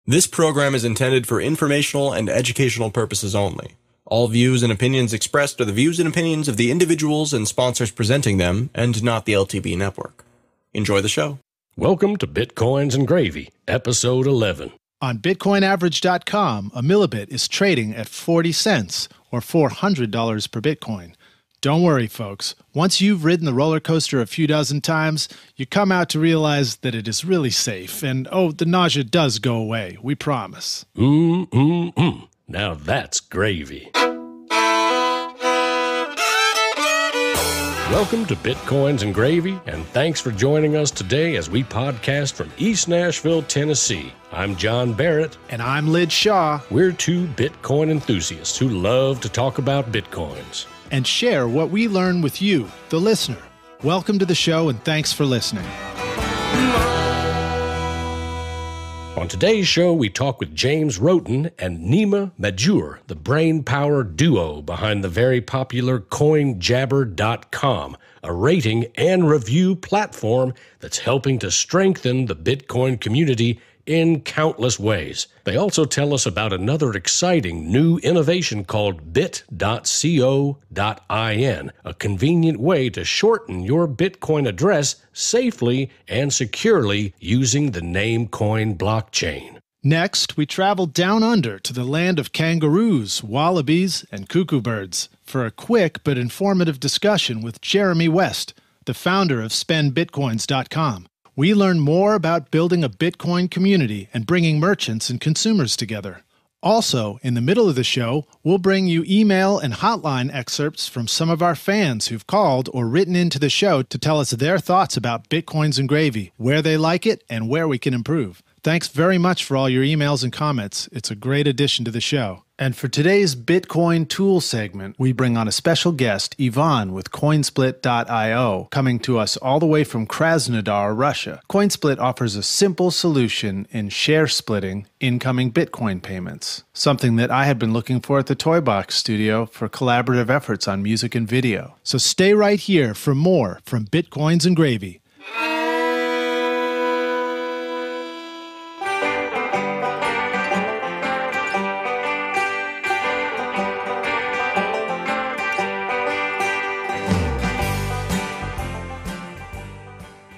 This program is intended for informational and educational purposes only. All views and opinions expressed are the views and opinions of the individuals and sponsors presenting them, and not the LTB network. Enjoy the show. Welcome to Bitcoins and Gravy, Episode 11. On BitcoinAverage.com, a millibit is trading at 40 cents, or $400 per Bitcoin. Don't worry, folks. Once you've ridden the roller coaster a few dozen times, you come out to realize that it is really safe, and the nausea does go away, we promise. Now that's gravy. Welcome to Bitcoins and Gravy, and thanks for joining us today as we podcast from East Nashville, Tennessee. I'm John Barrett. And I'm Lid Shaw. We're two Bitcoin enthusiasts who love to talk about Bitcoins and share what we learn with you, the listener. Welcome to the show, and thanks for listening. On today's show, we talk with James Roten and Nima Majur, the brain-power duo behind the very popular CoinJabber.com, a rating and review platform that's helping to strengthen the Bitcoin community in countless ways. They also tell us about another exciting new innovation called bit.co.in, a convenient way to shorten your Bitcoin address safely and securely using the Namecoin blockchain. Next, we travel down under to the land of kangaroos, wallabies, and cuckoo birds for a quick but informative discussion with Jeremy West, the founder of SpendBitcoins.com. We learn more about building a Bitcoin community and bringing merchants and consumers together. Also, in the middle of the show, we'll bring you email and hotline excerpts from some of our fans who've called or written into the show to tell us their thoughts about Bitcoins and Gravy, where they like it, and where we can improve. Thanks very much for all your emails and comments. It's a great addition to the show. And for today's Bitcoin Tool segment, we bring on a special guest, Ivan with Coinsplit.io, coming to us all the way from Krasnodar, Russia. Coinsplit offers a simple solution in share splitting incoming Bitcoin payments, something that I had been looking for at the Toybox studio for collaborative efforts on music and video. So stay right here for more from Bitcoins and Gravy.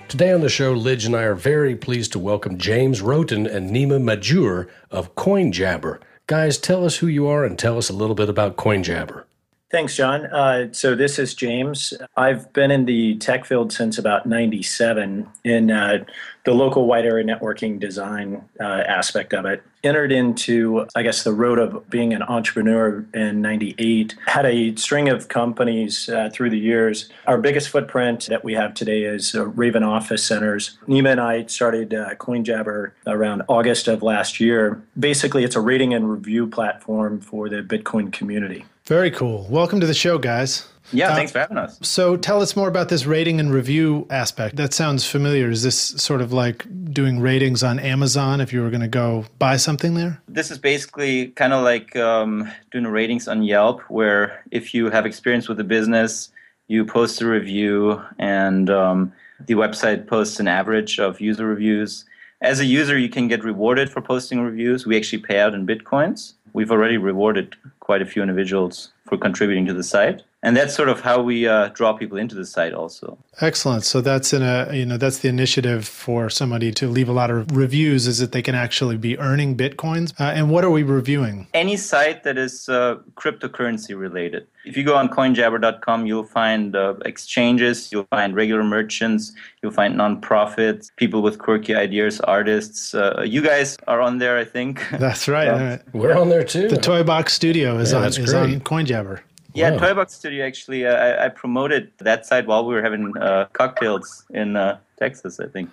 Today on the show, Lidge and I are very pleased to welcome James Roten and Nima Majur of CoinJabber. Guys, tell us who you are and tell us a little bit about CoinJabber. Thanks, John. So this is James. I've been in the tech field since about 97 in the local wide area networking design aspect of it. Entered into, I guess, the road of being an entrepreneur in 98. Had a string of companies through the years. Our biggest footprint that we have today is Raven Office Centers. Nima and I started CoinJabber around August of last year. Basically, it's a rating and review platform for the Bitcoin community. Very cool. Welcome to the show, guys. Yeah, thanks for having us. So tell us more about this rating and review aspect. That sounds familiar. Is this sort of like doing ratings on Amazon if you were going to go buy something there? This is basically kind of like doing ratings on Yelp, where if you have experience with the business, you post a review and the website posts an average of user reviews. As a user, you can get rewarded for posting reviews. We actually pay out in Bitcoins. We've already rewarded quite a few individuals for contributing to the site. And that's sort of how we draw people into the site also. Excellent. So that's that's the initiative for somebody to leave a lot of reviews, is that they can actually be earning Bitcoins. And what are we reviewing? Any site that is cryptocurrency related. If you go on coinjabber.com, you'll find exchanges, you'll find regular merchants, you'll find nonprofits, people with quirky ideas, artists. You guys are on there, I think. That's right. Yeah. We're on there too. The Toybox Studio is on CoinJabber. Yeah, Toybox Studio, actually, I promoted that site while we were having cocktails in Texas, I think.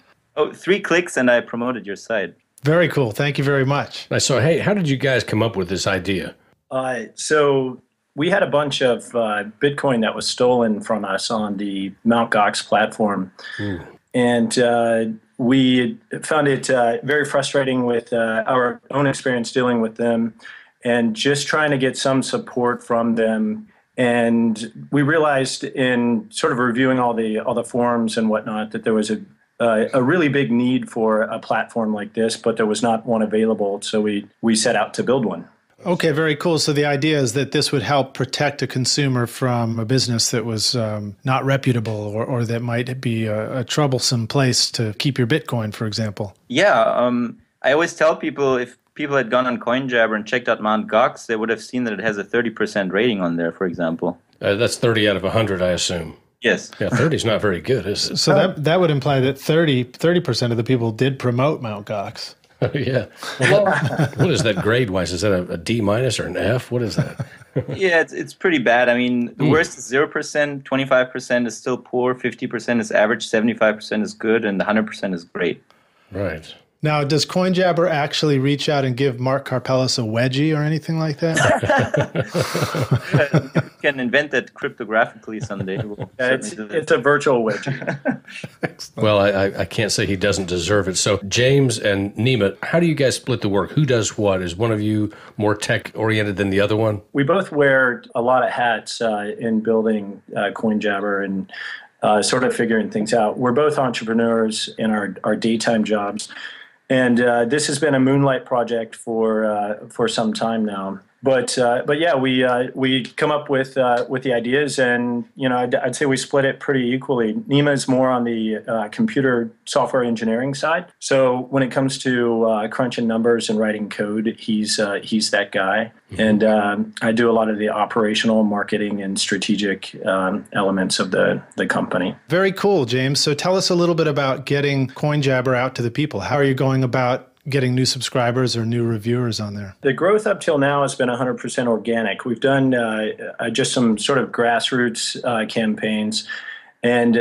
3 clicks and I promoted your site. Very cool. Thank you very much. So, hey, how did you guys come up with this idea? So we had a bunch of Bitcoin that was stolen from us on the Mt. Gox platform. And we found it very frustrating with our own experience dealing with them and just trying to get some support from them. And we realized in sort of reviewing all the forums and whatnot that there was a a really big need for a platform like this, but there was not one available. So we set out to build one. Okay, very cool. So the idea is that this would help protect a consumer from a business that was not reputable or that might be a troublesome place to keep your Bitcoin, for example. Yeah, I always tell people if people had gone on CoinJabber and checked out Mt. Gox, they would have seen that it has a 30% rating on there, for example. That's 30 out of 100, I assume. Yes. Yeah, 30 is not very good, is it? So that would imply that 30% of the people did promote Mt. Gox. Yeah. Well, what is that grade-wise? Is that a D minus or an F? What is that? Yeah, it's pretty bad. I mean, the worst is 0%, 25% is still poor, 50% is average, 75% is good, and 100% is great. Right. Now, does CoinJabber actually reach out and give Mark Karpelès a wedgie or anything like that? You can invent that cryptographically someday. It's a virtual wedgie. Well, I can't say he doesn't deserve it. So James and Nima, how do you guys split the work? Who does what? Is one of you more tech-oriented than the other one? We both wear a lot of hats in building CoinJabber and sort of figuring things out. We're both entrepreneurs in our daytime jobs. And this has been a moonlight project for some time now. But yeah, we come up with the ideas, and I'd say we split it pretty equally. Nima is more on the computer software engineering side. So when it comes to crunching numbers and writing code, he's that guy. And I do a lot of the operational, marketing, and strategic elements of the company. Very cool, James. So tell us a little bit about getting CoinJabber out to the people. How are you going about getting new subscribers or new reviewers on there? The growth up till now has been 100% organic. We've done just some sort of grassroots campaigns, and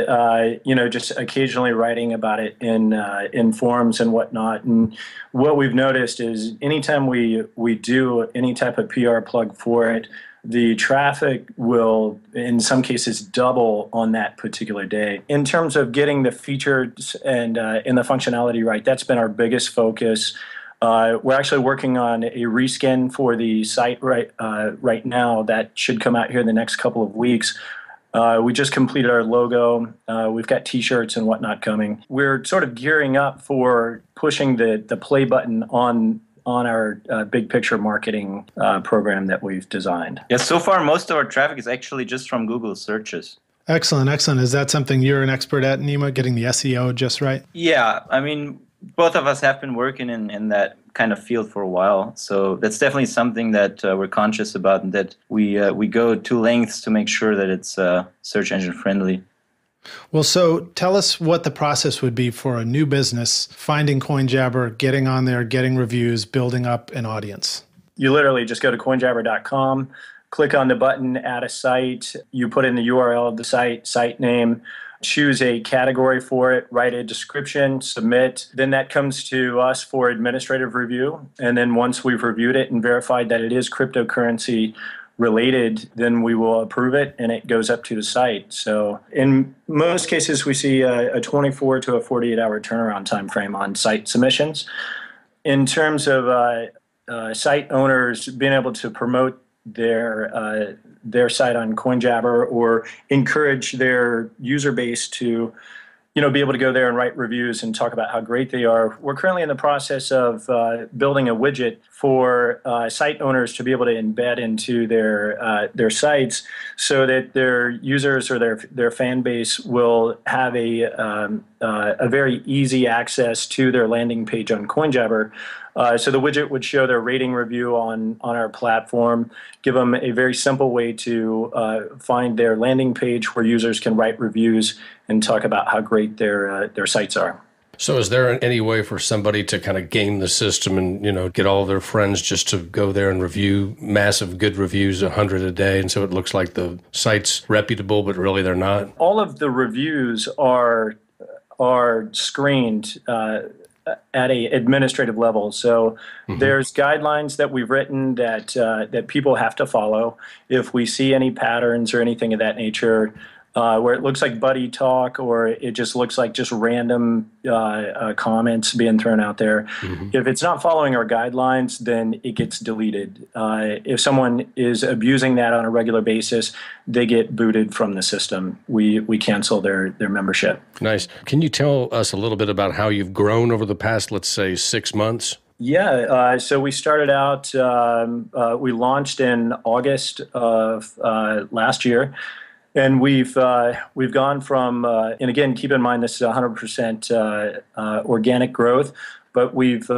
just occasionally writing about it in forums and whatnot. And what we've noticed is anytime we do any type of PR plug for it, the traffic will, in some cases, double on that particular day. In terms of getting the features and the functionality right, that's been our biggest focus. We're actually working on a reskin for the site right now that should come out here in the next couple of weeks. We just completed our logo. We've got T-shirts and whatnot coming. We're sort of gearing up for pushing the play button on our big picture marketing program that we've designed. Yeah, so far most of our traffic is actually just from Google searches. Excellent, excellent. Is that something you're an expert at, Nima, getting the SEO just right? Yeah, I mean, both of us have been working in that kind of field for a while. So that's definitely something that we're conscious about, and that we go to lengths to make sure that it's search engine friendly. Well, so tell us what the process would be for a new business finding CoinJabber, getting on there, getting reviews, building up an audience. You literally just go to coinjabber.com, click on the button, add a site. You put in the URL of the site name, choose a category for it, write a description, submit. Then that comes to us for administrative review. And then once we've reviewed it and verified that it is cryptocurrency related, then we will approve it and it goes up to the site. So in most cases, we see a 24 to a 48-hour turnaround time frame on site submissions. In terms of site owners being able to promote their site on CoinJabber or encourage their user base to be able to go there and write reviews and talk about how great they are. We're currently in the process of building a widget for site owners to be able to embed into their sites, so that their users or their fan base will have a very easy access to their landing page on CoinJabber. So the widget would show their rating review on our platform, give them a very simple way to find their landing page where users can write reviews and talk about how great their sites are. So is there any way for somebody to kind of game the system and, get all their friends just to go there and review massive good reviews, 100 a day, and so it looks like the site's reputable, but really they're not? All of the reviews are screened at a administrative level. So there's guidelines that we've written that people have to follow. If we see any patterns or anything of that nature, where it looks like buddy talk, or it just looks like just random comments being thrown out there. If it's not following our guidelines, then it gets deleted. If someone is abusing that on a regular basis, they get booted from the system. We cancel their membership. Nice. Can you tell us a little bit about how you've grown over the past, let's say, 6 months? Yeah, so we started out, we launched in August of last year. And we've gone from, and again, keep in mind this is 100% organic growth, but we've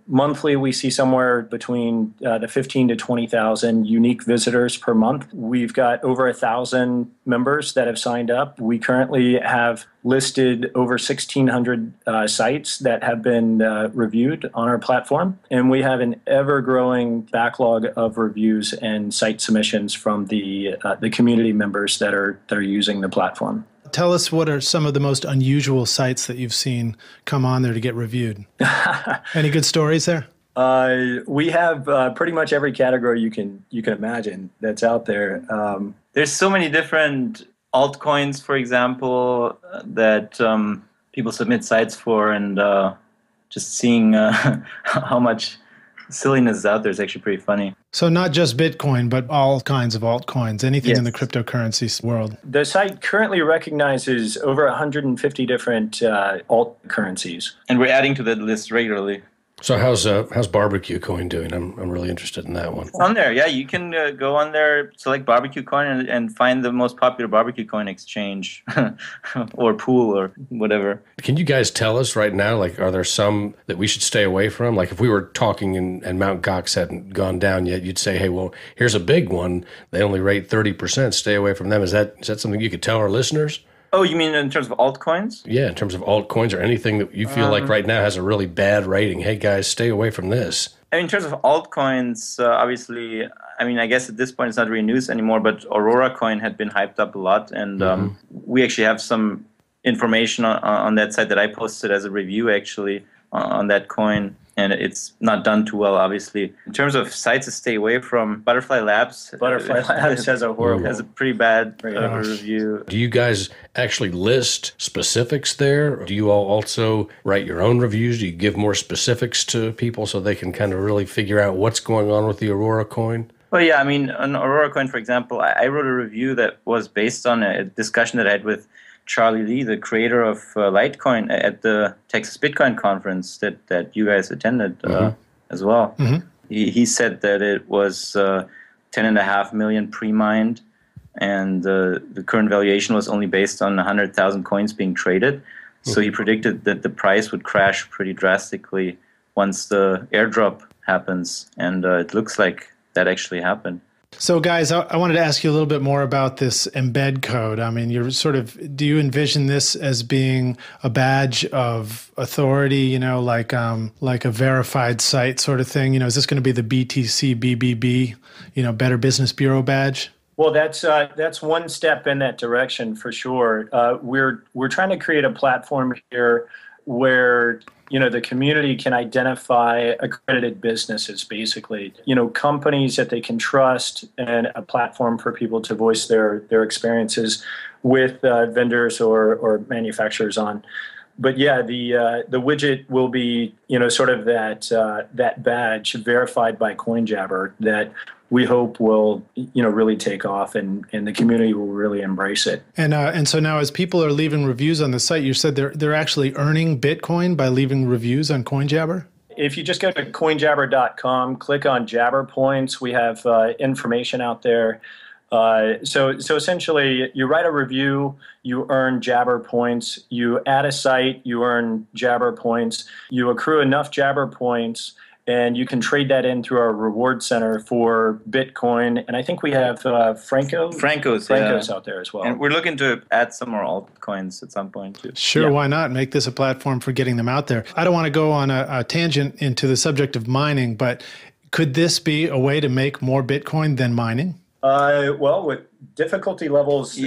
monthly we see somewhere between the 15 to 20,000 unique visitors per month. We've got over 1,000 members that have signed up. We currently have listed over 1,600 sites that have been reviewed on our platform, and we have an ever-growing backlog of reviews and site submissions from the community members that are using the platform. Tell us what are some of the most unusual sites that you've seen come on there to get reviewed. Any good stories there? We have pretty much every category you can imagine that's out there. There's so many different altcoins, for example, that people submit sites for, and just seeing how much silliness is out there is actually pretty funny. So not just Bitcoin, but all kinds of altcoins, anything Yes. in the cryptocurrency world. The site currently recognizes over 150 different alt currencies. And we're adding to that list regularly. So how's Barbecue Coin doing? I'm really interested in that one. It's on there, yeah. You can go on there, select Barbecue Coin, and find the most popular Barbecue Coin exchange or pool or whatever. Can you guys tell us right now, like, are there some that we should stay away from? Like, if we were talking and Mt. Gox hadn't gone down yet, you'd say, hey, well, here's a big one. They only rate 30%. Stay away from them. Is that something you could tell our listeners? Oh, you mean in terms of altcoins? Yeah, in terms of altcoins or anything that you feel like right now has a really bad rating. Hey, guys, stay away from this. I mean, in terms of altcoins, obviously, I mean, I guess at this point it's not really news anymore, but Aurora Coin had been hyped up a lot. And we actually have some information on that site that I posted as a review, actually, on that coin. And it's not done too well, obviously. In terms of sites to stay away from, Butterfly Labs. Butterfly Labs has a pretty bad review. Do you guys actually list specifics there? Do you all also write your own reviews? Do you give more specifics to people so they can kind of really figure out what's going on with the Aurora Coin? Well, yeah, I mean, on Aurora Coin, for example, I wrote a review that was based on a discussion that I had with Charlie Lee, the creator of Litecoin, at the Texas Bitcoin conference that you guys attended as well. He said that it was 10.5 million pre-mined, and the current valuation was only based on 100,000 coins being traded. So he predicted that the price would crash pretty drastically once the airdrop happens, and it looks like that actually happened. So guys, I wanted to ask you a little bit more about this embed code. I mean, do you envision this as being a badge of authority, you know, like a verified site sort of thing? You know, is this going to be the BTC BBB, you know, Better Business Bureau badge? Well, that's one step in that direction for sure. We're trying to create a platform here where, you know, the community can identify accredited businesses, basically, you know, companies that they can trust, and a platform for people to voice their experiences with vendors or manufacturers on. But yeah, the widget will be, you know, sort of that badge verified by CoinJabber that we hope will, you know, really take off, and the community will really embrace it. And so now, as people are leaving reviews on the site, you said they're actually earning Bitcoin by leaving reviews on CoinJabber? If you just go to coinjabber.com, click on Jabber Points, we have information out there. So essentially, you write a review, you earn Jabber points. You add a site, you earn Jabber points. You accrue enough Jabber points, and you can trade that in through our reward center for Bitcoin. And I think we have Francos out there as well. And we're looking to add some more altcoins at some point too. Sure, why not? Make this a platform for getting them out there. I don't want to go on a tangent into the subject of mining, but could this be a way to make more Bitcoin than mining? Well, with difficulty levels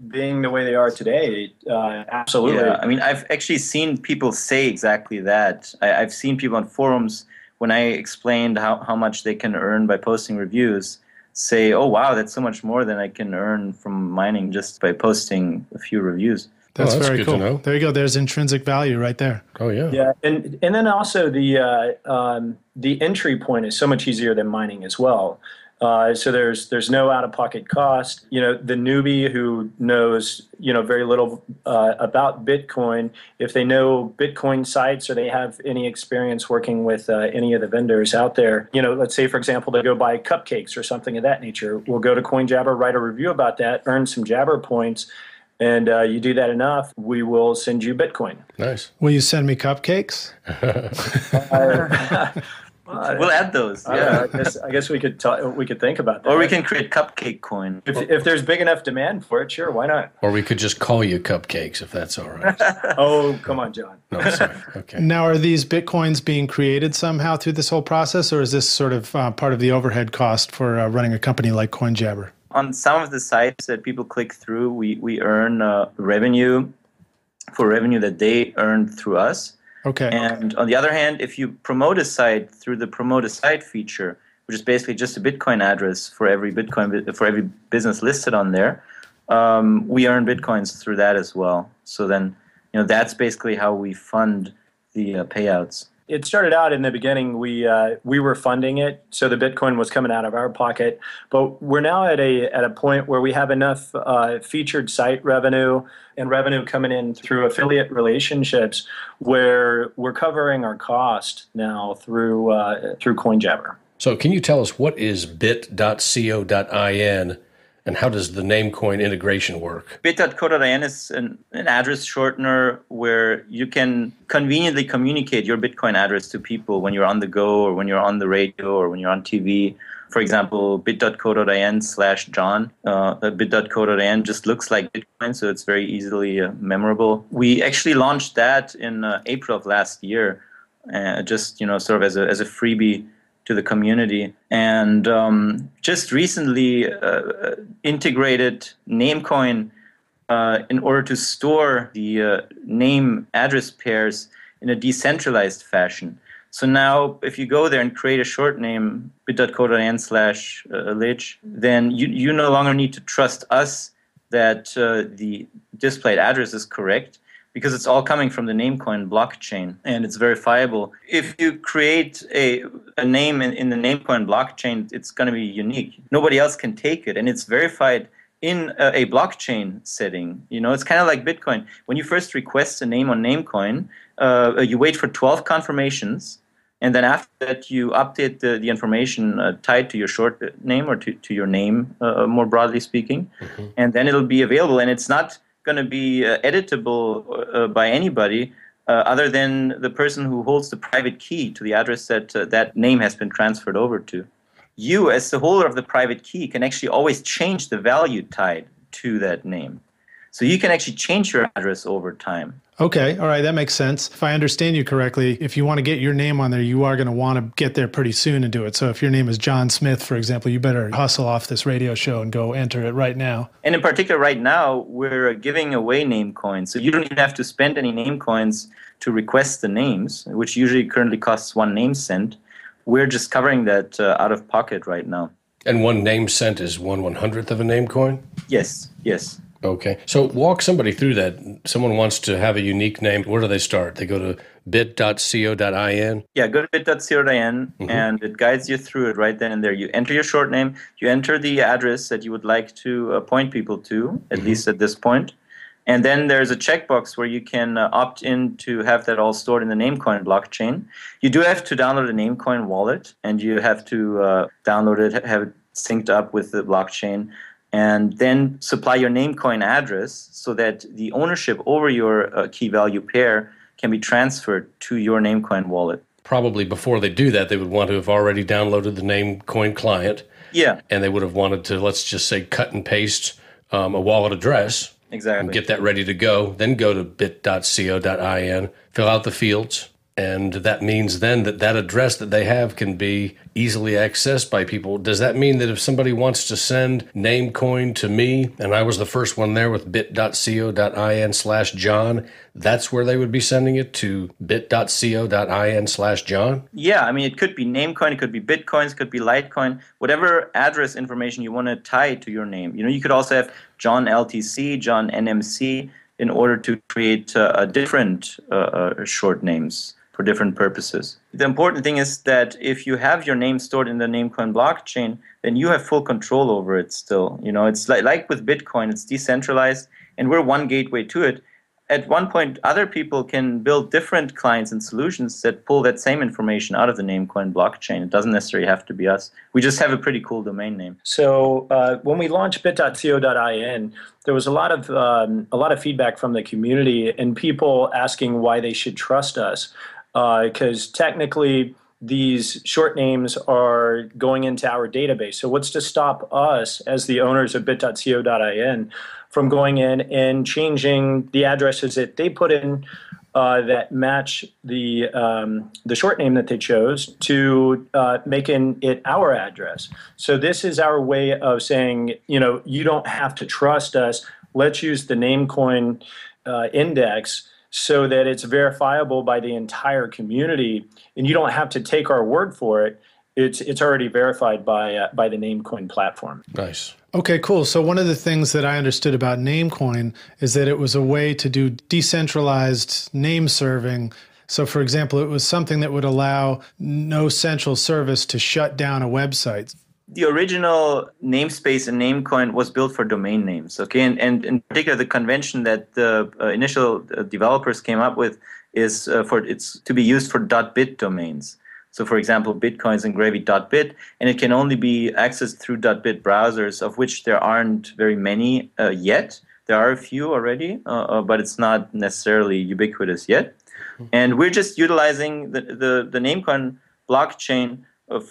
being the way they are today, absolutely. Yeah, I mean, I've actually seen people say exactly that. I've seen people on forums when I explained how much they can earn by posting reviews. say, oh, wow, that's so much more than I can earn from mining just by posting a few reviews. That's very good cool. to know. There you go. There's intrinsic value right there. Oh, yeah. Yeah, and then also the entry point is so much easier than mining as well. So there's no out-of-pocket cost. The newbie who knows very little about Bitcoin, if they know Bitcoin sites or they have any experience working with any of the vendors out there, let's say for example they go buy cupcakes or something of that nature, we'll go to CoinJabber, write a review about that, earn some Jabber points. And you do that enough, we will send you Bitcoin. Nice. Will you send me cupcakes? We'll add those. Yeah, I guess we could think about that. Or we can create Cupcake Coin. If there's big enough demand for it, sure, why not? Or we could just call you Cupcakes if that's all right. Oh, come on, John. No, sorry. Okay. Now, are these Bitcoins being created somehow through this whole process, or is this sort of part of the overhead cost for running a company like CoinJabber? On some of the sites that people click through, we earn revenue for revenue that they earn through us. Okay. And on the other hand, if you promote a site through the promote a site feature, which is basically just a Bitcoin address for every business listed on there, we earn Bitcoins through that as well. So then, that's basically how we fund the payouts. It started out in the beginning, we were funding it, so the Bitcoin was coming out of our pocket. But we're now at a point where we have enough featured site revenue and revenue coming in through affiliate relationships where we're covering our cost now through CoinJabber. So can you tell us what is bit.co.in and how does the Namecoin integration work? Bit.co.in is an address shortener where you can conveniently communicate your Bitcoin address to people when you're on the go or when you're on the radio or when you're on TV. For example, bit.co.in/John. Bit.co.in just looks like Bitcoin, so it's very easily memorable. We actually launched that in April of last year, just sort of as a freebie to the community, and just recently integrated Namecoin in order to store the name address pairs in a decentralized fashion. So now if you go there and create a short name, bit.co.in/lich, then you no longer need to trust us that the displayed address is correct, because it's all coming from the Namecoin blockchain and it's verifiable. If you create a name in the Namecoin blockchain, it's going to be unique. Nobody else can take it, and it's verified in a blockchain setting. It's kind of like Bitcoin. When you first request a name on Namecoin, you wait for 12 confirmations, and then after that you update the information tied to your short name or to your name, more broadly speaking, and then it'll be available, and it's not going to be editable by anybody other than the person who holds the private key to the address that that name has been transferred over to. You, as the holder of the private key, can actually always change the value tied to that name. So you can actually change your address over time. Okay. All right. That makes sense. If I understand you correctly, if you want to get your name on there, you are going to want to get there pretty soon and do it. So if your name is John Smith, for example, you better hustle off this radio show and go enter it right now. And in particular, right now, we're giving away Namecoin. So you don't even have to spend any Namecoins to request the names, which usually currently costs 1 name cent. We're just covering that out of pocket right now. And 1 name cent is 1/100th of a Namecoin? Yes. Okay. So walk somebody through that. Someone wants to have a unique name. Where do they start? They go to bit.co.in? Yeah, go to bit.co.in and it guides you through it right then and there. You enter your short name. You enter the address that you would like to point people to, at least at this point. And then there's a checkbox where you can opt in to have that all stored in the Namecoin blockchain. You do have to download a Namecoin wallet, and you have to download it, have it synced up with the blockchain, and then supply your Namecoin address so that the ownership over your key value pair can be transferred to your Namecoin wallet. Probably before they do that, they would want to have already downloaded the Namecoin client. Yeah. And they would have wanted to, let's just say, cut and paste a wallet address. Exactly. And get that ready to go. Then go to bit.co.in, fill out the fields, And that means then that address that they have can be easily accessed by people. Does that mean that if somebody wants to send Namecoin to me, and I was the first one there with bit.co.in/John, that's where they would be sending it, to bit.co.in/John? Yeah, I mean, it could be Namecoin, it could be Bitcoins, it could be Litecoin, whatever address information you want to tie to your name. You could also have John LTC, John NMC, in order to create different short names for different purposes. The important thing is that if you have your name stored in the Namecoin blockchain, then you have full control over it still. It's like with Bitcoin, it's decentralized, and we're one gateway to it. At one point, other people can build different clients and solutions that pull that same information out of the Namecoin blockchain. It doesn't necessarily have to be us. We just have a pretty cool domain name. So when we launched bit.co.in, there was a lot of feedback from the community and people asking why they should trust us, because technically these short names are going into our database. So what's to stop us as the owners of bit.co.in from going in and changing the addresses that they put in that match the short name that they chose to making it our address? So this is our way of saying, you don't have to trust us. Let's use the Namecoin index so that it's verifiable by the entire community, and you don't have to take our word for it. It's already verified by the Namecoin platform. Nice. Okay, cool. So one of the things that I understood about Namecoin is that it was a way to do decentralized name serving. So, for example, it was something that would allow no central service to shut down a website. The original namespace in Namecoin was built for domain names, okay? And in particular, the convention that the initial developers came up with is it's to be used for .bit domains. So, for example, Bitcoins and Gravy.bit, and it can only be accessed through .bit browsers, of which there aren't very many yet. There are a few already, but it's not necessarily ubiquitous yet. And we're just utilizing the Namecoin blockchain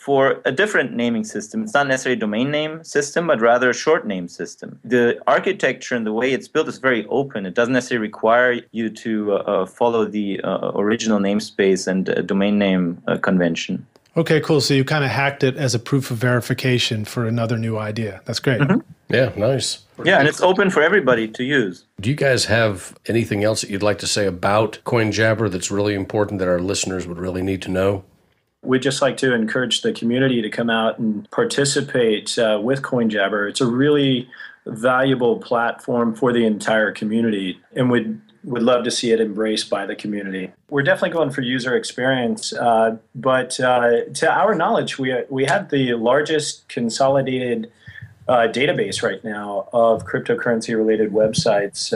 for a different naming system. It's not necessarily a domain name system, but rather a short name system. The architecture and the way it's built is very open. It doesn't necessarily require you to follow the original namespace and domain name convention. Okay, cool. So you kind of hacked it as a proof of verification for another new idea. That's great. Mm-hmm. Yeah, nice. Yeah, and it's open for everybody to use. Do you guys have anything else that you'd like to say about CoinJabber that's really important that our listeners would really need to know? We'd just like to encourage the community to come out and participate with CoinJabber. It's a really valuable platform for the entire community, and would love to see it embraced by the community. We're definitely going for user experience, but to our knowledge, we have the largest consolidated database right now of cryptocurrency-related websites,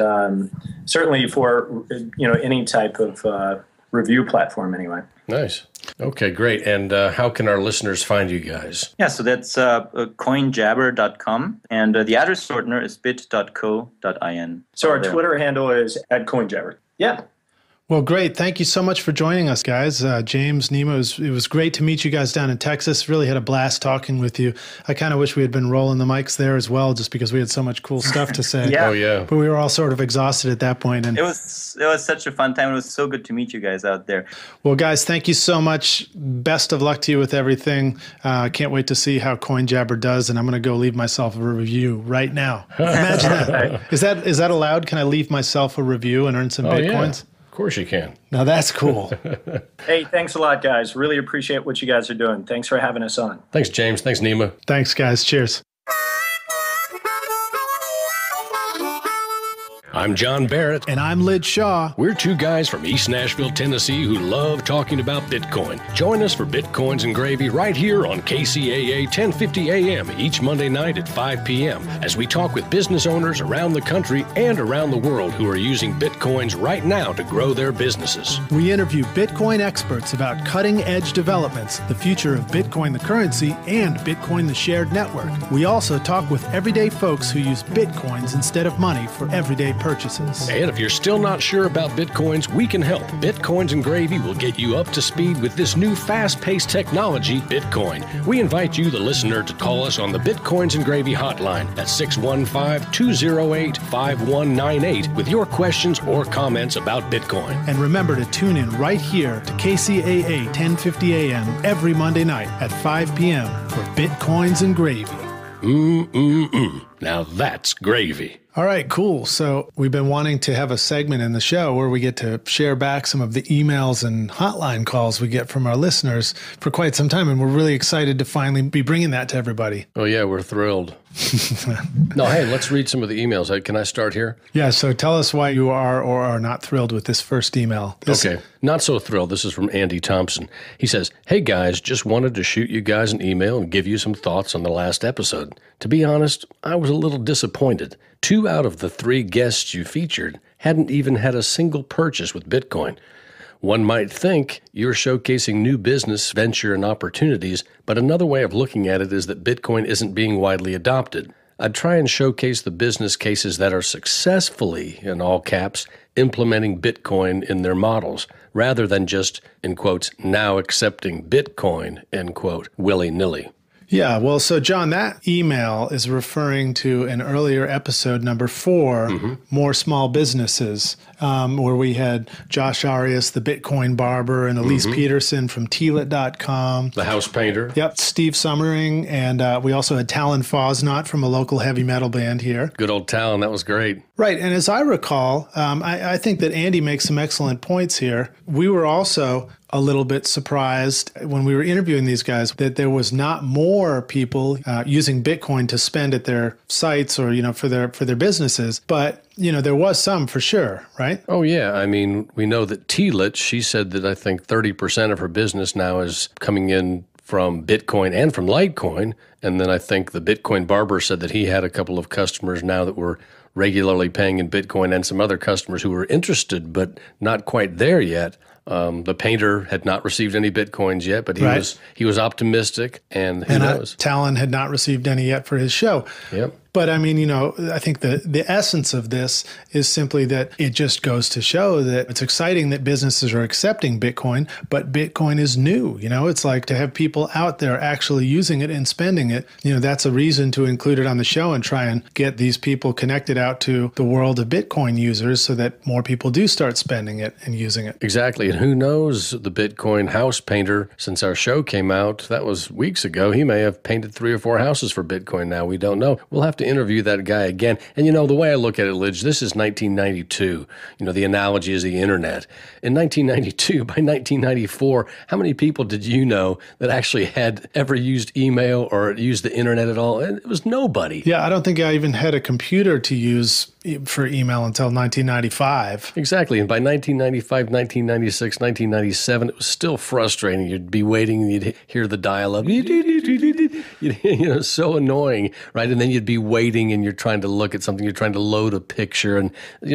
certainly for any type of review platform anyway. Nice. Okay, great. And how can our listeners find you guys? Yeah, so that's coinjabber.com, and the address shortener is bit.co.in. So our Twitter handle is @coinjabber. Yeah. Well, great. Thank you so much for joining us, guys. James, Nima, it was great to meet you guys down in Texas. Really had a blast talking with you. I kind of wish we had been rolling the mics there as well, just because we had so much cool stuff to say. Yeah. Oh, yeah. But we were all sort of exhausted at that point. And It was such a fun time. It was so good to meet you guys out there. Well, guys, thank you so much. Best of luck to you with everything. I can't wait to see how CoinJabber does, and I'm going to go leave myself a review right now. Imagine that. Is that allowed? Can I leave myself a review and earn some Bitcoins? Yeah. Of course you can. Now that's cool. Hey, thanks a lot, guys. Really appreciate what you guys are doing. Thanks for having us on. Thanks, James. Thanks, Nima. Thanks, guys. Cheers. I'm John Barrett. And I'm Lyd Shaw. We're two guys from East Nashville, Tennessee who love talking about Bitcoin. Join us for Bitcoins and Gravy right here on KCAA 1050 AM each Monday night at 5 p.m. as we talk with business owners around the country and around the world who are using Bitcoins right now to grow their businesses. We interview Bitcoin experts about cutting-edge developments, the future of Bitcoin the currency, and Bitcoin the shared network. We also talk with everyday folks who use Bitcoins instead of money for everyday purposes. purchases. And if you're still not sure about Bitcoins, we can help. Bitcoins and Gravy will get you up to speed with this new fast-paced technology, Bitcoin. We invite you, the listener, to call us on the Bitcoins and Gravy hotline at 615-208-5198 with your questions or comments about Bitcoin. And remember to tune in right here to KCAA 1050 AM every Monday night at 5 p.m. for Bitcoins and Gravy. Now that's gravy. All right, cool. So we've been wanting to have a segment in the show where we get to share back some of the emails and hotline calls we get from our listeners for quite some time. And we're really excited to finally be bringing that to everybody. Oh, yeah, we're thrilled. No, hey, let's read some of the emails. Can I start here? Yeah, so tell us why you are or are not thrilled with this first email. Okay, not so thrilled. This is from Andy Thompson. He says, "Hey guys, just wanted to shoot you guys an email and give you some thoughts on the last episode. To be honest, I was a little disappointed. 2 out of the 3 guests you featured hadn't even had a single purchase with Bitcoin. One might think you're showcasing new business, venture, and opportunities, but another way of looking at it is that Bitcoin isn't being widely adopted. I'd try and showcase the business cases that are successfully, in all caps, implementing Bitcoin in their models, rather than just, in quotes, now accepting Bitcoin, end quote, willy-nilly." Yeah, well, so John, that email is referring to an earlier episode, number 4, More Small Businesses, where we had Josh Arias, the Bitcoin barber, and Elise Peterson from Teelit.com. The house painter. Yep, Steve Summering, and we also had Talon Fosnot from a local heavy metal band here. Good old Talon, that was great. Right, and as I recall, I think that Andy makes some excellent points here. We were also a little bit surprised when we were interviewing these guys that there was not more people using Bitcoin to spend at their sites or, for their businesses. But, there was some for sure, right? Oh, yeah. I mean, we know that Teelit, she said that I think 30% of her business now is coming in from Bitcoin and from Litecoin. And then I think the Bitcoin barber said that he had a couple of customers now that were regularly paying in Bitcoin and some other customers who were interested but not quite there yet. The painter had not received any Bitcoins yet, but he was optimistic, and who knows? Talon had not received any yet for his show. Yep. But I mean, I think the essence of this is simply that it just goes to show that it's exciting that businesses are accepting Bitcoin, but Bitcoin is new. It's like to have people out there actually using it and spending it. That's a reason to include it on the show and try and get these people connected out to the world of Bitcoin users so that more people do start spending it and using it. Exactly. And who knows, the Bitcoin house painter, since our show came out, that was weeks ago, he may have painted 3 or 4 houses for Bitcoin now. We don't know. We'll have to interview that guy again. And the way I look at it, Lidge, this is 1992. The analogy is the internet. In 1992, by 1994, how many people did you know that actually had ever used email or used the internet at all? And it was nobody. Yeah, I don't think I even had a computer to use for email until 1995. Exactly. And by 1995, 1996, 1997, it was still frustrating. You'd be waiting and you'd hear the dial-up. So annoying, right? And then you'd be waiting and you're trying to look at something. You're trying to load a picture. And,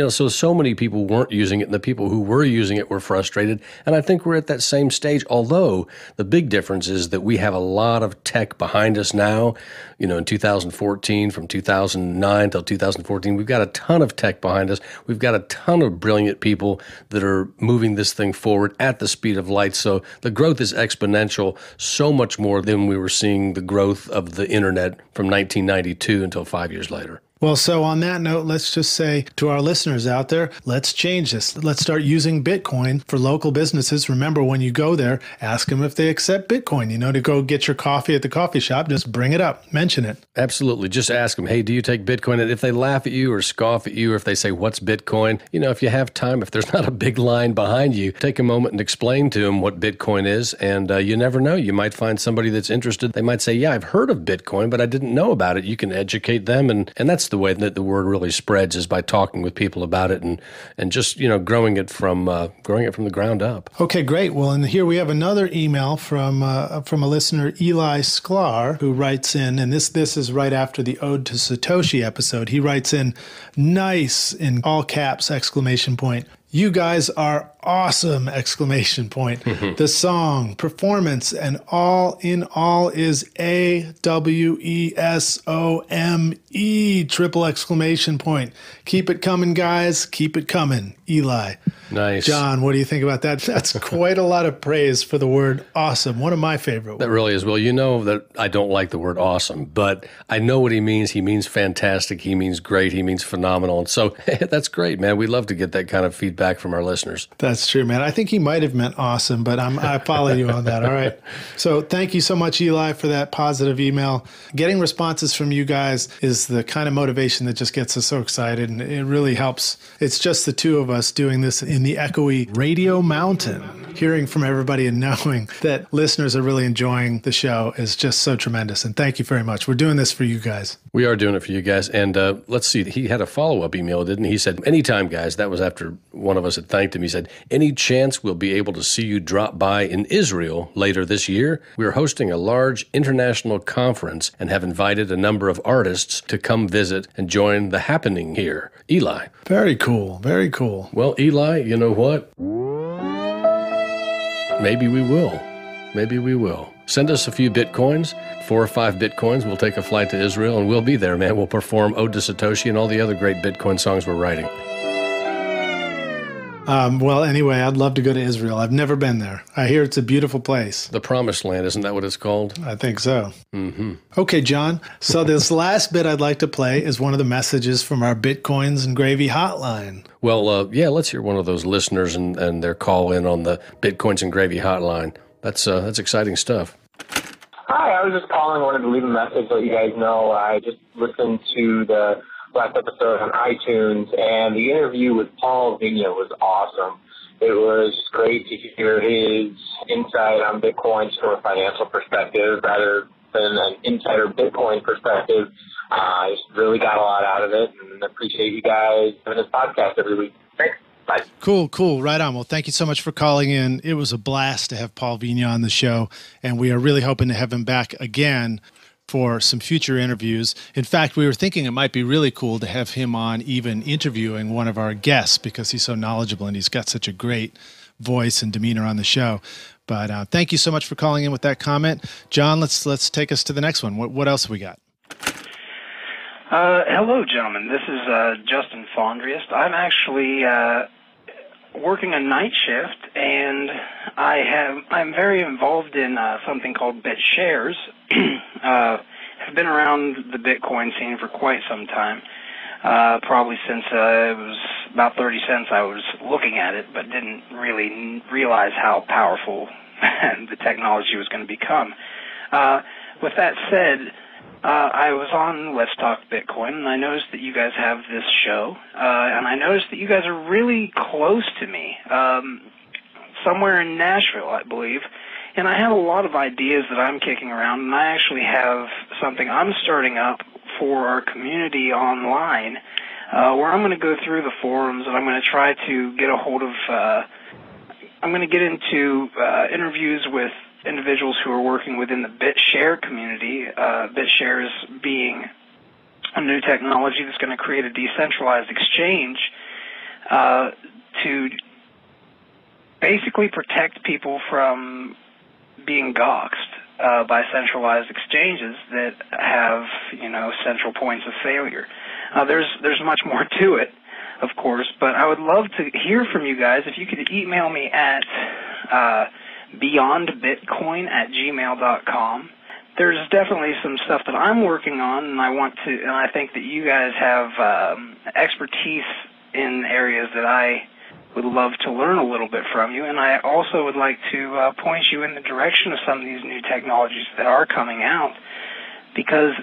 so many people weren't using it. And the people who were using it were frustrated. And I think we're at that same stage, although the big difference is that we have a lot of tech behind us now. In 2014, from 2009 till 2014, we've got a ton of tech behind us. We've got a ton of brilliant people that are moving this thing forward at the speed of light. So the growth is exponential, so much more than we were seeing the growth of the internet from 1992 until 5 years later. Well, so on that note, let's just say to our listeners out there, let's change this. Let's start using Bitcoin for local businesses. Remember, when you go there, ask them if they accept Bitcoin. To go get your coffee at the coffee shop, just bring it up, mention it. Absolutely. Just ask them, hey, do you take Bitcoin? And if they laugh at you or scoff at you, or if they say, what's Bitcoin? If you have time, if there's not a big line behind you, take a moment and explain to them what Bitcoin is. And you never know. You might find somebody that's interested. They might say, yeah, I've heard of Bitcoin, but I didn't know about it. You can educate them. And that's the way that the word really spreads, is by talking with people about it and just growing it from the ground up. Okay, great. Well, and here we have another email from a listener, Eli Sklar, who writes in, and this is right after the Ode to Satoshi episode. He writes in, "Nice," in all caps, exclamation point. You guys are awesome! Exclamation point. The song, performance, and all in all is AWESOME! Triple exclamation point. Keep it coming, guys. Keep it coming. Eli. Nice. John, what do you think about that? That's quite a lot of praise for the word awesome. One of my favorite words. That really is. Well, you know that I don't like the word awesome, but I know what he means. He means fantastic. He means great. He means phenomenal. And so that's great, man. We love to get that kind of feedback from our listeners. That's true, man. I think he might have meant awesome, but I follow you on that. All right. So thank you so much, Eli, for that positive email. Getting responses from you guys is the kind of motivation that just gets us so excited, and it really helps. It's just the two of us doing this in the echoey radio mountain. Hearing from everybody and knowing that listeners are really enjoying the show is just so tremendous. And thank you very much. We're doing this for you guys. We are doing it for you guys. And let's see, he had a follow-up email, didn't he? He said, anytime, guys. That was after one of us had thanked him. He said, any chance we'll be able to see you drop by in Israel later this year? We are hosting a large international conference and have invited a number of artists to come visit and join the happening here. Eli. Very cool. Very cool. Well, Eli, you know what? Maybe we will. Maybe we will. Send us a few Bitcoins, 4 or 5 Bitcoins. We'll take a flight to Israel, and we'll be there, man. We'll perform Ode to Satoshi and all the other great Bitcoin songs we're writing. Well, anyway, I'd love to go to Israel. I've never been there. I hear it's a beautiful place. The Promised Land, isn't that what it's called? I think so. Okay, John. So this last bit I'd like to play is one of the messages from our Bitcoins and Gravy hotline. Well, yeah, let's hear one of those listeners and their call in on the Bitcoins and Gravy hotline. That's exciting stuff. Hi, I was just calling. I wanted to leave a message so you guys know I just listened to the last episode on iTunes, and the interview with Paul Vigna was awesome. It was great to hear his insight on Bitcoin from a financial perspective rather than an insider Bitcoin perspective. I just really got a lot out of it, and appreciate you guys doing this podcast every week. Thanks. Bye. Cool. Right on. Well, thank you so much for calling in. It was a blast to have Paul Vigna on the show, and we are really hoping to have him back again for some future interviews. In fact, we were thinking it might be really cool to have him on even interviewing one of our guests because he's so knowledgeable and he's got such a great voice and demeanor on the show. But thank you so much for calling in with that comment. John, let's take us to the next one. What else have we got? Hello, gentlemen. This is Justin Fondriest. I'm actually working a night shift, and I'm very involved in something called BitShares. I've been around the Bitcoin scene for quite some time, probably since it was about 30 cents I was looking at it, but didn't really realize how powerful the technology was going to become. With that said, I was on Let's Talk Bitcoin, and I noticed that you guys have this show, and I noticed that you guys are really close to me, somewhere in Nashville, I believe, and I have a lot of ideas that I'm kicking around, and I actually have something I'm starting up for our community online, where I'm going to go through the forums, and I'm going to try to get a hold of, I'm going to get into interviews with individuals who are working within the BitShare community, BitShares being a new technology that's going to create a decentralized exchange to basically protect people from being doxxed by centralized exchanges that have, central points of failure. There's much more to it, of course, but I would love to hear from you guys. If you could email me at beyondbitcoin@gmail.com. There's definitely some stuff that I'm working on, and I think that you guys have expertise in areas that I would love to learn a little bit from you, and I also would like to point you in the direction of some of these new technologies that are coming out, because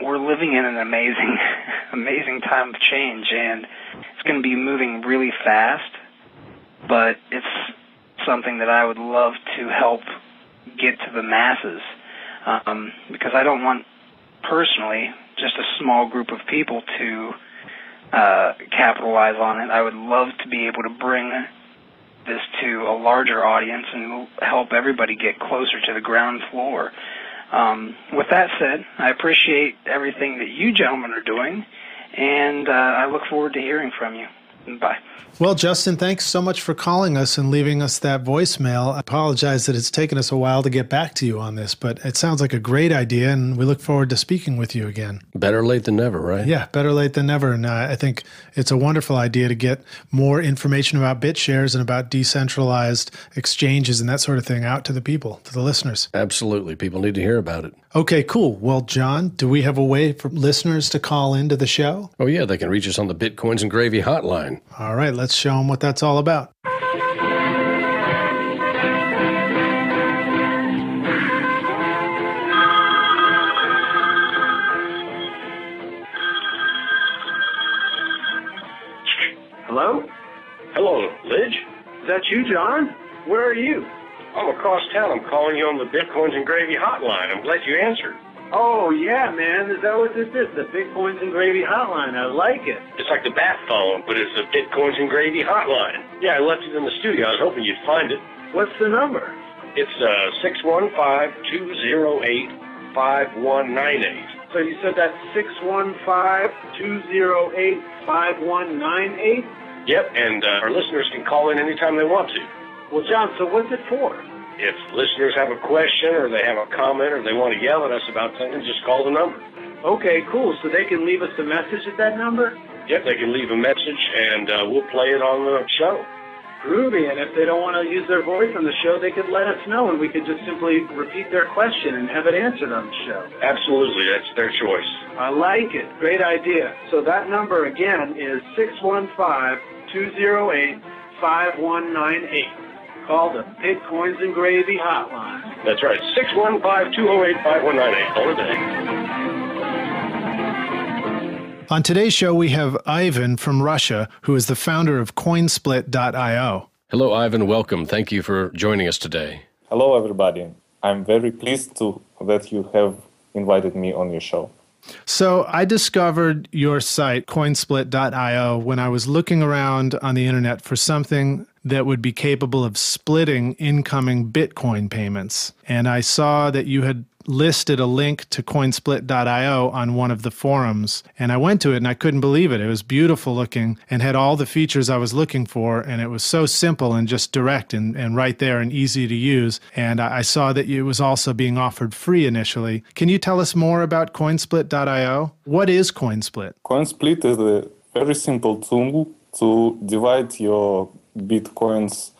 we're living in an amazing time of change, and it's going to be moving really fast, but it's something that I would love to help get to the masses, because I don't want, personally, just a small group of people to capitalize on it. I would love to be able to bring this to a larger audience and help everybody get closer to the ground floor. With that said, I appreciate everything that you gentlemen are doing, and I look forward to hearing from you. Bye. Well, Justin, thanks so much for calling us and leaving us that voicemail. I apologize that it's taken us a while to get back to you on this, but it sounds like a great idea, and we look forward to speaking with you again. Better late than never, right? Yeah, better late than never. And I think it's a wonderful idea to get more information about BitShares and about decentralized exchanges and that sort of thing out to the people, to the listeners. Absolutely. People need to hear about it. Okay, cool. Well, John, do we have a way for listeners to call into the show? Oh, yeah, they can reach us on the Bitcoins and Gravy hotline. All right, let's show them what that's all about. Hello? Hello, Lidge. Is that you, John? Where are you? I'm across town. I'm calling you on the Bitcoins and Gravy hotline. I'm glad you answered. Oh, yeah, man. Is that what this is? The Bitcoins and Gravy hotline. I like it. It's like the bat phone, but it's the Bitcoins and Gravy hotline. Yeah, I left it in the studio. I was hoping you'd find it. What's the number? It's 615-208-5198. So you said that's 615-208-5198? Yep, and our listeners can call in anytime they want to. Well, John, so what's it for? If listeners have a question or they have a comment or they want to yell at us about something, just call the number. Okay, cool. So they can leave us a message at that number? Yep, they can leave a message, and we'll play it on the show. Groovy, and if they don't want to use their voice on the show, they could let us know, and we could just simply repeat their question and have it answered on the show. Absolutely, that's their choice. I like it. Great idea. So that number, again, is 615-208-5198. Call the Bitcoins and Gravy hotline. That's right, 615-208-5198. Call today. On today's show, we have Ivan from Russia, who is the founder of Coinsplit.io. Hello, Ivan. Welcome. Thank you for joining us today. Hello, everybody. I'm very pleased that you have invited me on your show. So I discovered your site, Coinsplit.io, when I was looking around on the internet for something that would be capable of splitting incoming Bitcoin payments. And I saw that you had listed a link to Coinsplit.io on one of the forums. And I went to it and I couldn't believe it. It was beautiful looking and had all the features I was looking for. And it was so simple and just direct and right there and easy to use. And I saw that it was also being offered free initially. Can you tell us more about Coinsplit.io? What is Coinsplit? Coinsplit is a very simple tool to divide your Bitcoins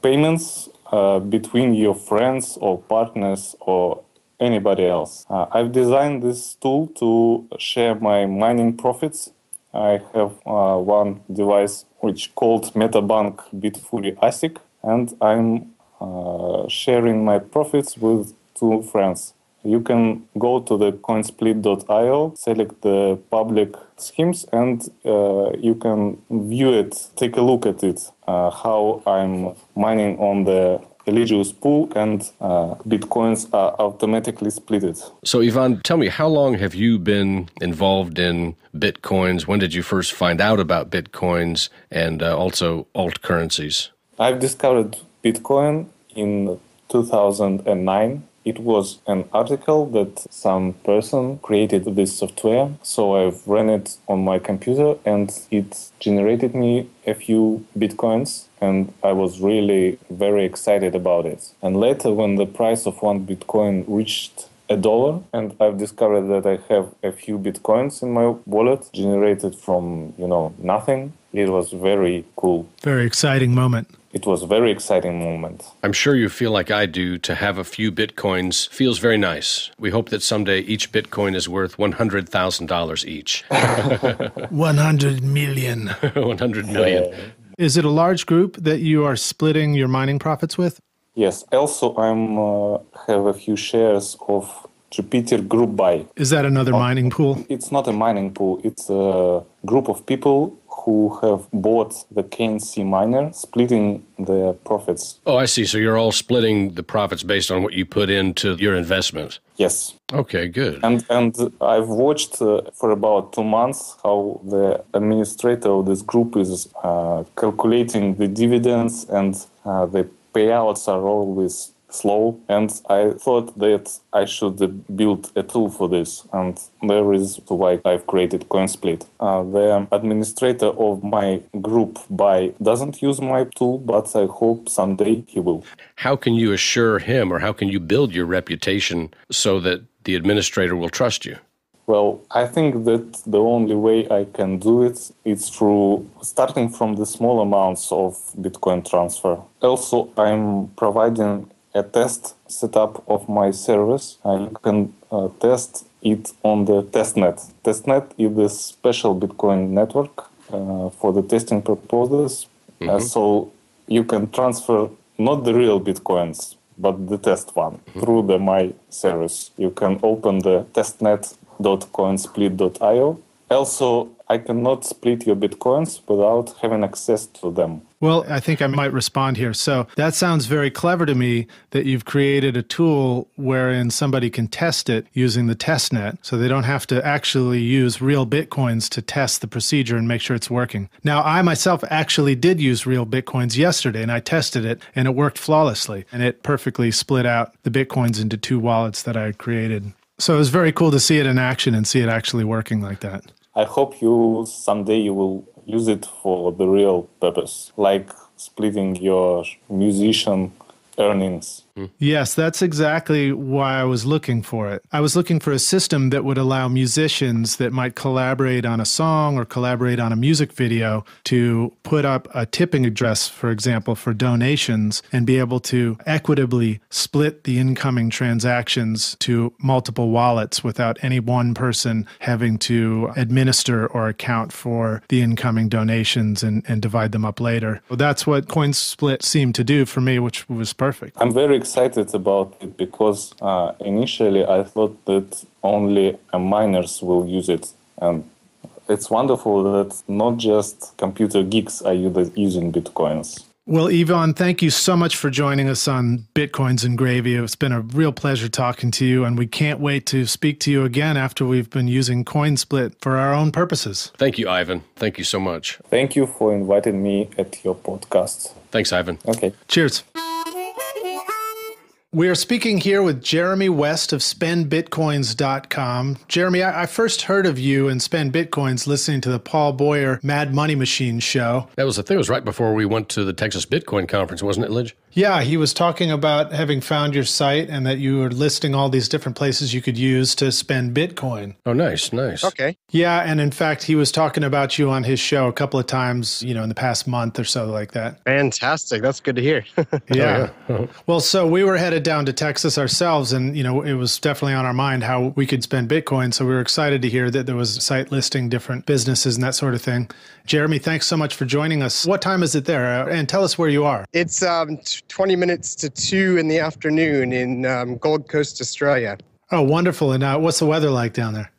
payments between your friends or partners or anybody else. I've designed this tool to share my mining profits. I have one device which called MetaBank Bitfury ASIC, and I'm sharing my profits with two friends. You can go to the coinsplit.io, select the public schemes, and you can view it, take a look at it, how I'm mining on the Eligius pool, and Bitcoins are automatically splitted. So, Ivan, tell me, how long have you been involved in Bitcoins? When did you first find out about Bitcoins and also alt currencies? I've discovered Bitcoin in 2009. It was an article that some person created this software, so I've ran it on my computer and it generated me a few Bitcoins, and I was really very excited about it. And later, when the price of one Bitcoin reached $1, and I've discovered that I have a few Bitcoins in my wallet generated from, nothing, it was very cool. Very exciting moment. It was a very exciting moment. I'm sure you feel like I do. To have a few Bitcoins feels very nice. We hope that someday each Bitcoin is worth $100,000 each. 100 million. 100 million. Is it a large group that you are splitting your mining profits with? Yes. Also, I have a few shares of Jupiter Group Buy. Is that another mining pool? It's not a mining pool. It's a group of people who have bought the KNC miner, splitting their profits. Oh, I see. So you're all splitting the profits based on what you put into your investment. Yes. Okay, good. And I've watched for about 2 months how the administrator of this group is calculating the dividends, and the payouts are always slow, and I thought that I should build a tool for this, and there is why I've created CoinSplit. The administrator of my group doesn't use my tool, but I hope someday he will. How can you assure him, or how can you build your reputation so that the administrator will trust you? Well, I think that the only way I can do it is through starting from the small amounts of Bitcoin transfer. Also, I'm providing a test setup of my service. You can test it on the testnet. Testnet is a special Bitcoin network for the testing purposes. So you can transfer not the real Bitcoins, but the test one through my service. You can open the testnet.coinsplit.io. Also, I cannot split your Bitcoins without having access to them. Well, I think I might respond here. So that sounds very clever to me that you've created a tool wherein somebody can test it using the testnet, so they don't have to actually use real Bitcoins to test the procedure and make sure it's working. Now, I myself actually did use real Bitcoins yesterday, and I tested it, and it worked flawlessly, and it perfectly split out the Bitcoins into two wallets that I had created. So it was very cool to see it in action and see it actually working like that. I hope someday you will use it for the real purpose, like splitting your musician earnings. Yes, that's exactly why I was looking for it. I was looking for a system that would allow musicians that might collaborate on a song or collaborate on a music video to put up a tipping address, for example, for donations, and be able to equitably split the incoming transactions to multiple wallets without any one person having to administer or account for the incoming donations and divide them up later. Well, that's what CoinSplit seemed to do for me, which was perfect. I'm very excited about it because initially I thought that only miners will use it, and it's wonderful that not just computer geeks are using Bitcoins. Well, Ivan, thank you so much for joining us on Bitcoins and Gravy. It's been a real pleasure talking to you, and we can't wait to speak to you again after we've been using CoinSplit for our own purposes. Thank you, Ivan. Thank you so much. Thank you for inviting me at your podcast. Thanks, Ivan. Okay. Cheers. We are speaking here with Jeremy West of SpendBitcoins.com. Jeremy, I first heard of you and Spend Bitcoins listening to the Paul Boyer Mad Money Machine show. That was the thing. It was right before we went to the Texas Bitcoin conference, wasn't it, Lidge? Yeah, he was talking about having found your site and that you were listing all these different places you could use to spend Bitcoin. Oh, nice, nice. Okay. Yeah, and in fact, he was talking about you on his show a couple of times, in the past month or so like that. Fantastic. That's good to hear. Yeah. Well, so we were headed down to Texas ourselves, and, it was definitely on our mind how we could spend Bitcoin. So we were excited to hear that there was a site listing different businesses and that sort of thing. Jeremy, thanks so much for joining us. What time is it there? And tell us where you are. It's 20 minutes to 2 in the afternoon in Gold Coast, Australia. Oh, wonderful. And what's the weather like down there?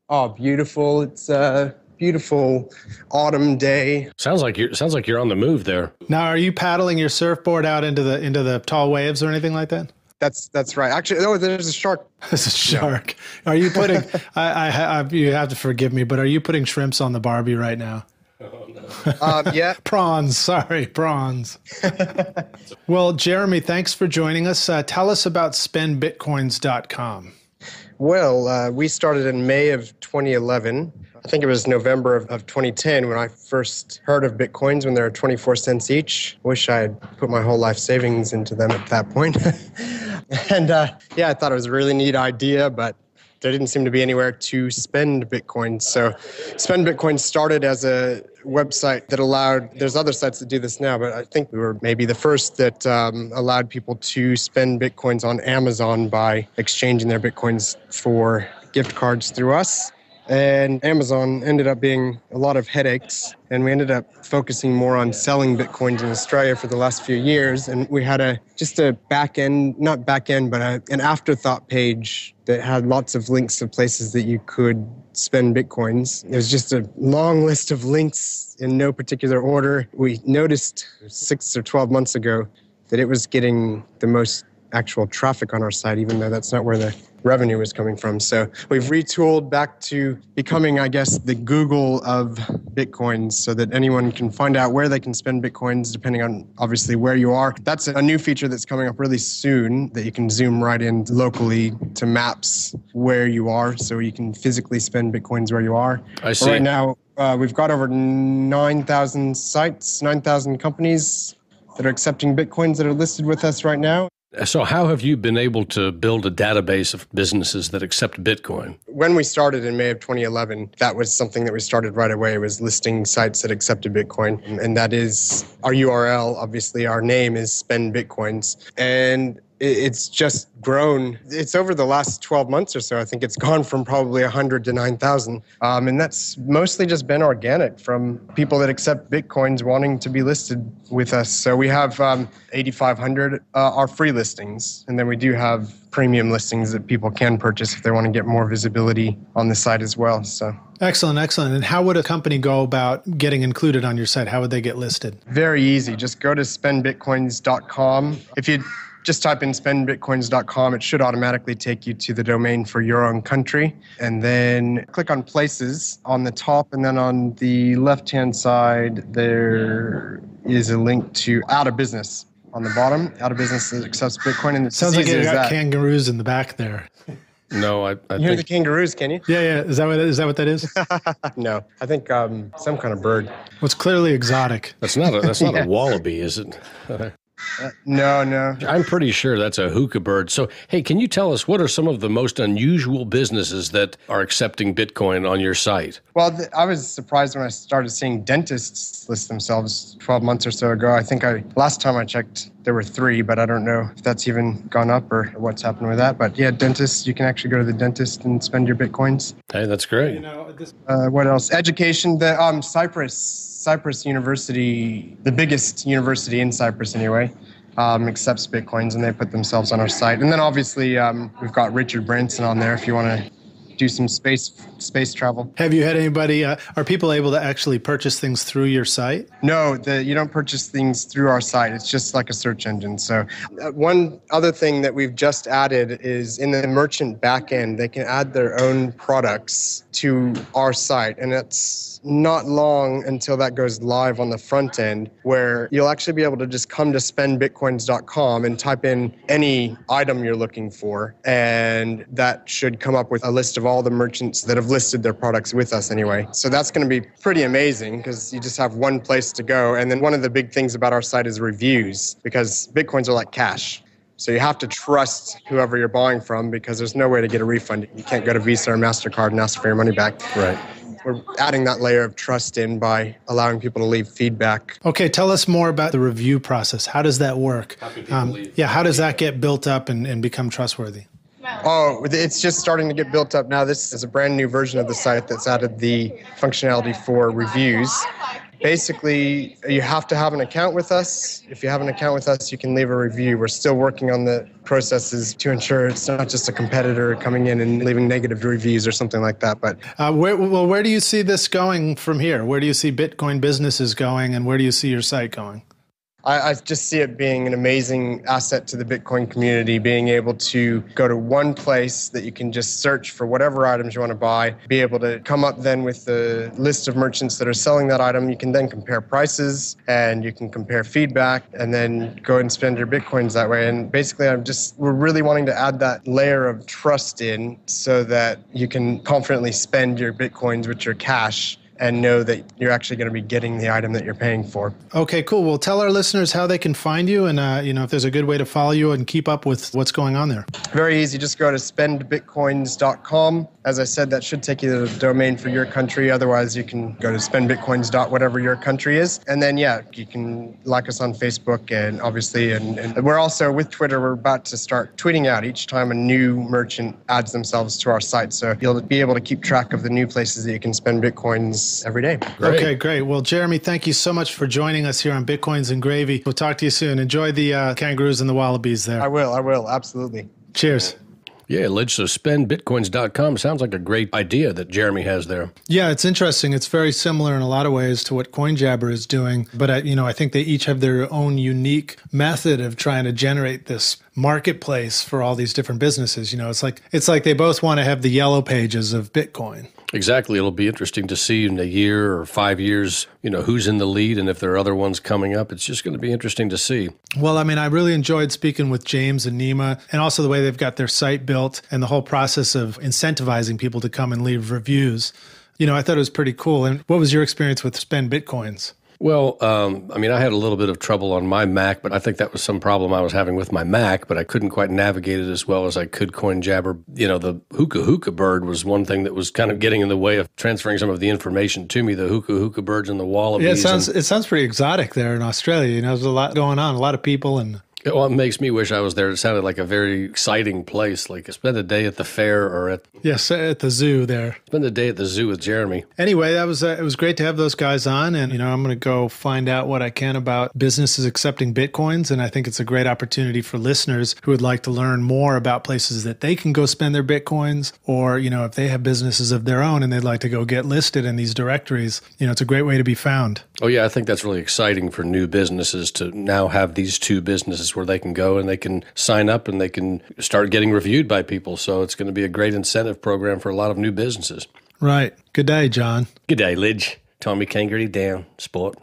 Oh, beautiful. It's a beautiful autumn day. Sounds like you're on the move there. Now, are you paddling your surfboard out into the tall waves or anything like that? That's right. Actually, there's a shark. There's a shark. Yeah. Are you putting? You have to forgive me, but are you putting shrimps on the Barbie right now? Oh, no. Yeah. Prawns. Sorry, prawns. Well, Jeremy, thanks for joining us. Tell us about SpendBitcoins.com. Well, we started in May of 2011. I think it was November of 2010 when I first heard of Bitcoins when they were 24 cents each. Wish I had put my whole life savings into them at that point. And I thought it was a really neat idea, but there didn't seem to be anywhere to spend Bitcoin. So Spend Bitcoin started as a website that allowed, there's other sites that do this now, but I think we were maybe the first that allowed people to spend Bitcoins on Amazon by exchanging their Bitcoins for gift cards through us. And Amazon ended up being a lot of headaches, and we ended up focusing more on selling Bitcoins in Australia for the last few years. And we had an afterthought page that had lots of links of places that you could spend Bitcoins. It was just a long list of links in no particular order. We noticed 6 or 12 months ago that it was getting the most actual traffic on our site, even though that's not where the revenue is coming from. So we've retooled back to becoming, I guess, the Google of Bitcoins, so that anyone can find out where they can spend Bitcoins depending on obviously where you are. That's a new feature that's coming up really soon, that you can zoom right in locally to maps where you are, so you can physically spend Bitcoins where you are. I see. Right now, we've got over 9,000 sites, 9,000 companies that are accepting Bitcoins that are listed with us right now. So how have you been able to build a database of businesses that accept Bitcoin? When we started in May of 2011, that was something that we started right away, was listing sites that accepted Bitcoin. And that is our URL. Obviously, our name is Spend Bitcoins. And it's just grown. It's over the last 12 months or so. I think it's gone from probably 100 to 9,000. And that's mostly just been organic from people that accept Bitcoins wanting to be listed with us. So we have 8,500 are free listings. And then we do have premium listings that people can purchase if they want to get more visibility on the site as well. So Excellent, excellent. And how would a company go about getting included on your site? How would they get listed? Very easy. Just go to spendbitcoins.com. If you just type in spendbitcoins.com, it should automatically take you to the domain for your own country. And then click on places on the top, and then on the left-hand side, there is a link to Out of Business on the bottom. Out of Business that accepts Bitcoin. And Sounds like you got kangaroos in the back there. No, I you think... hear the kangaroos, can you? Yeah. Is that what that is? No, I think some kind of bird. Well, it's clearly exotic. That's not a wallaby, is it? No. I'm pretty sure that's a hookah bird. So, hey, can you tell us what are some of the most unusual businesses that are accepting Bitcoin on your site? Well, I was surprised when I started seeing dentists list themselves 12 months or so ago. I think last time I checked, there were 3, but I don't know if that's even gone up or what's happened with that. But yeah, dentists, you can actually go to the dentist and spend your Bitcoins. Hey, that's great. What else? Education, Cyprus University, the biggest university in Cyprus anyway, accepts Bitcoins, and they put themselves on our site. And then obviously we've got Richard Branson on there if you want to do some space travel. Have you had anybody, are people able to actually purchase things through your site? No, you don't purchase things through our site. It's just like a search engine. So one other thing that we've just added is in the merchant backend, they can add their own products to our site. And it's not long until that goes live on the front end, where you'll actually be able to just come to spendbitcoins.com and type in any item you're looking for. And that should come up with a list of all the merchants that have listed their products with us anyway. So that's going to be pretty amazing because you just have one place to go. And then one of the big things about our site is reviews, because Bitcoins are like cash. So you have to trust whoever you're buying from, because there's no way to get a refund. You can't go to Visa or MasterCard and ask for your money back. Right. We're adding that layer of trust in by allowing people to leave feedback. Okay, tell us more about the review process. How does that work? How does that get built up and become trustworthy? Oh, it's just starting to get built up now. This is a brand new version of the site that's added the functionality for reviews. Basically, you have to have an account with us. If you have an account with us, you can leave a review. We're still working on the processes to ensure it's not just a competitor coming in and leaving negative reviews or something like that. But where do you see this going from here? Where do you see Bitcoin businesses going, and where do you see your site going? I just see it being an amazing asset to the Bitcoin community, being able to go to one place that you can just search for whatever items you want to buy, be able to come up then with the list of merchants that are selling that item. You can then compare prices and you can compare feedback and then go and spend your Bitcoins that way. And basically, we're really wanting to add that layer of trust in so that you can confidently spend your Bitcoins with your cash and know that you're actually going to be getting the item that you're paying for. Okay, cool. Well, tell our listeners how they can find you and, if there's a good way to follow you and keep up with what's going on there. Very easy. Just go to spendbitcoins.com. As I said, that should take you to the domain for your country. Otherwise, you can go to spendbitcoins.whatever your country is. And then, you can like us on Facebook and obviously, and we're also with Twitter, we're about to start tweeting out each time a new merchant adds themselves to our site. So you'll be able to keep track of the new places that you can spend Bitcoins every day. Great. Okay, great. Well, Jeremy, thank you so much for joining us here on Bitcoins and Gravy. We'll talk to you soon. Enjoy the kangaroos and the wallabies there. I will. Absolutely. Cheers. Yeah, Lidge, so spendbitcoins.com sounds like a great idea that Jeremy has there. Yeah, it's interesting. It's very similar in a lot of ways to what CoinJabber is doing, but I think they each have their own unique method of trying to generate this marketplace for all these different businesses. It's like they both want to have the yellow pages of Bitcoin. Exactly. It'll be interesting to see in a year or 5 years, who's in the lead and if there are other ones coming up. It's just going to be interesting to see. Well, I really enjoyed speaking with James and Nima, and also the way they've got their site built and the whole process of incentivizing people to come and leave reviews. I thought it was pretty cool. And what was your experience with Spend Bitcoins? Well, I had a little bit of trouble on my Mac, but I think that was some problem I was having with my Mac, but I couldn't quite navigate it as well as I could CoinJabber. The Hookah bird was one thing that was kind of getting in the way of transferring some of the information to me, the Hookah birds and the wallabies. Yeah, it sounds pretty exotic there in Australia. There's a lot going on, a lot of people, and well, it makes me wish I was there. It sounded like a very exciting place, like spend a day at the fair or at the zoo there. Spend a day at the zoo with Jeremy. Anyway, it was great to have those guys on, and I'm going to go find out what I can about businesses accepting Bitcoins, and I think it's a great opportunity for listeners who would like to learn more about places that they can go spend their Bitcoins, or if they have businesses of their own and they'd like to go get listed in these directories. It's a great way to be found. Oh yeah, I think that's really exciting for new businesses to now have these two businesses where they can go and they can sign up and they can start getting reviewed by people. So it's going to be a great incentive program for a lot of new businesses. Right. Good day, John. Good day, Lidge. Tommy Kangaroo down, sport.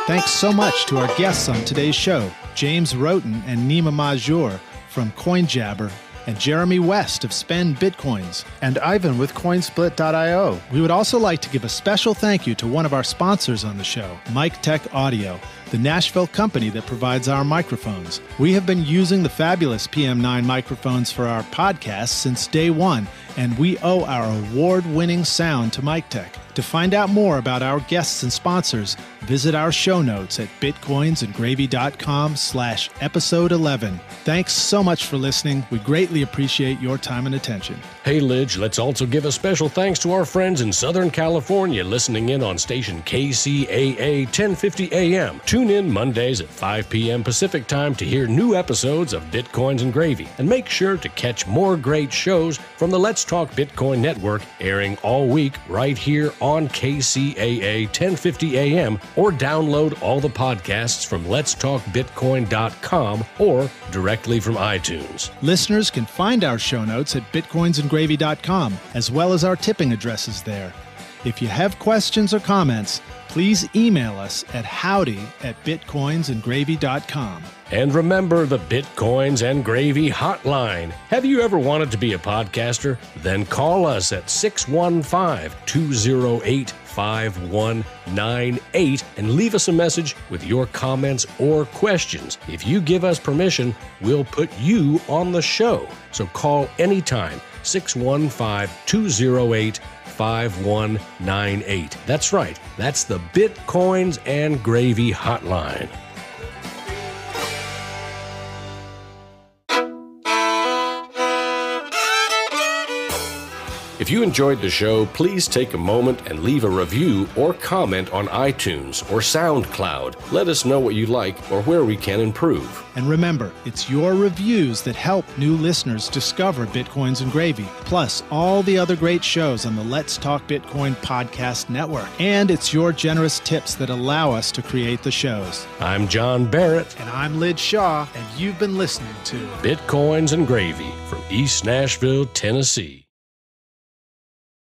Thanks so much to our guests on today's show, James Roten and Nima Majur from CoinJabber, and Jeremy West of Spend Bitcoins, and Ivan with Coinsplit.io. We would also like to give a special thank you to one of our sponsors on the show, Mic Tech Audio, the Nashville company that provides our microphones. We have been using the fabulous PM9 microphones for our podcast since day one, and we owe our award-winning sound to Mic Tech. To find out more about our guests and sponsors, visit our show notes at bitcoinsandgravy.com/episode 11. Thanks so much for listening. We greatly appreciate your time and attention. Hey, Lidge, let's also give a special thanks to our friends in Southern California listening in on station KCAA 1050 AM. Tune in Mondays at 5 p.m. Pacific time to hear new episodes of Bitcoins and Gravy. And make sure to catch more great shows from the Let's Talk Bitcoin Network, airing all week right here on KCAA 1050 AM, or download all the podcasts from letstalkbitcoin.com or directly from iTunes. Listeners can find our show notes at bitcoinsandgravy.com, as well as our tipping addresses there. If you have questions or comments, please email us at howdy@bitcoinsandgravy.com. And remember the Bitcoins and Gravy hotline. Have you ever wanted to be a podcaster? Then call us at 615-208-5198 and leave us a message with your comments or questions. If you give us permission, we'll put you on the show. So call anytime, 615-208-5198. That's right. That's the Bitcoins and Gravy hotline. If you enjoyed the show, please take a moment and leave a review or comment on iTunes or SoundCloud. Let us know what you like or where we can improve. And remember, it's your reviews that help new listeners discover Bitcoins and Gravy, plus all the other great shows on the Let's Talk Bitcoin podcast network. And it's your generous tips that allow us to create the shows. I'm John Barrett. And I'm Lidge Shaw, and you've been listening to Bitcoins and Gravy from East Nashville, Tennessee.